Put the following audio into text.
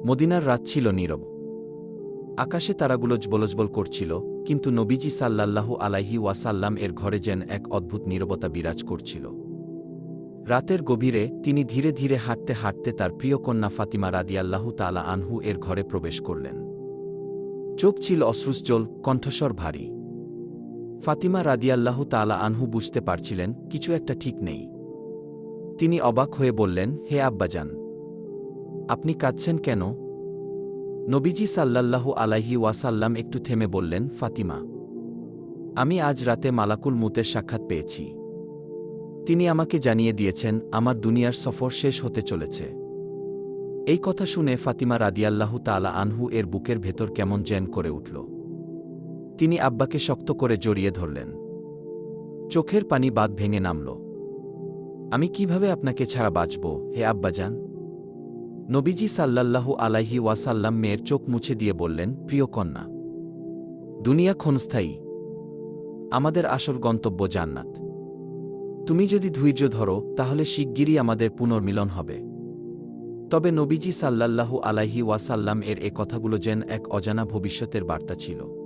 মদিনার রাত ছিল নীরব। আকাশে তারাগুলো জ্বলজ্বল করছিল, কিন্তু নবীজি সাল্লাল্লাহু আলাইহি ওয়াসাল্লাম এর ঘরে যেন এক অদ্ভুত নীরবতা বিরাজ করছিল। রাতের গভীরে তিনি ধীরে ধীরে হাঁটতে হাঁটতে তার প্রিয় কন্যা ফাতিমা রাদিয়াল্লাহু তাআলা আনহু এর ঘরে প্রবেশ করলেন। চোখ ছিল অশ্রুসজল, কণ্ঠস্বর ভারী। ফাতিমা রাদিয়াল্লাহু তাআলা আনহু বুঝতে পারছিলেন কিছু একটা ঠিক নেই। তিনি অবাক হয়ে বললেন, হে আব্বাজান, আপনি কাঁদছেন কেন? নবীজি সাল্লাল্লাহু আলাইহি ওয়াসাল্লাম একটু থেমে বললেন, ফাতিমা, আমি আজ রাতে মালাকুল মুতের সাক্ষাৎ পেয়েছি। তিনি আমাকে জানিয়ে দিয়েছেন আমার দুনিয়ার সফর শেষ হতে চলেছে। এই কথা শুনে ফাতিমা রাদিয়াল্লাহু তাআলা আনহু এর বুকের ভেতর কেমন যেন করে উঠল। তিনি আব্বাকে শক্ত করে জড়িয়ে ধরলেন। চোখের পানি বাঁধ ভেঙে নামল। আমি কিভাবে আপনাকে ছাড়া বাঁচব, হে আব্বাজান? নবীজি সাল্লাল্লাহু আলাইহি ওয়াসাল্লাম মেয়ের চোখ মুছে দিয়ে বললেন, প্রিয় কন্যা, দুনিয়া ক্ষণস্থায়ী। আমাদের আসল গন্তব্য জান্নাত। তুমি যদি ধৈর্য ধরো তাহলে শিগগিরই আমাদের পুনর্মিলন হবে। তবে নবীজি সাল্লাল্লাহু আলাইহি ওয়াসাল্লাম এর এ কথাগুলো যেন এক অজানা ভবিষ্যতের বার্তা ছিল।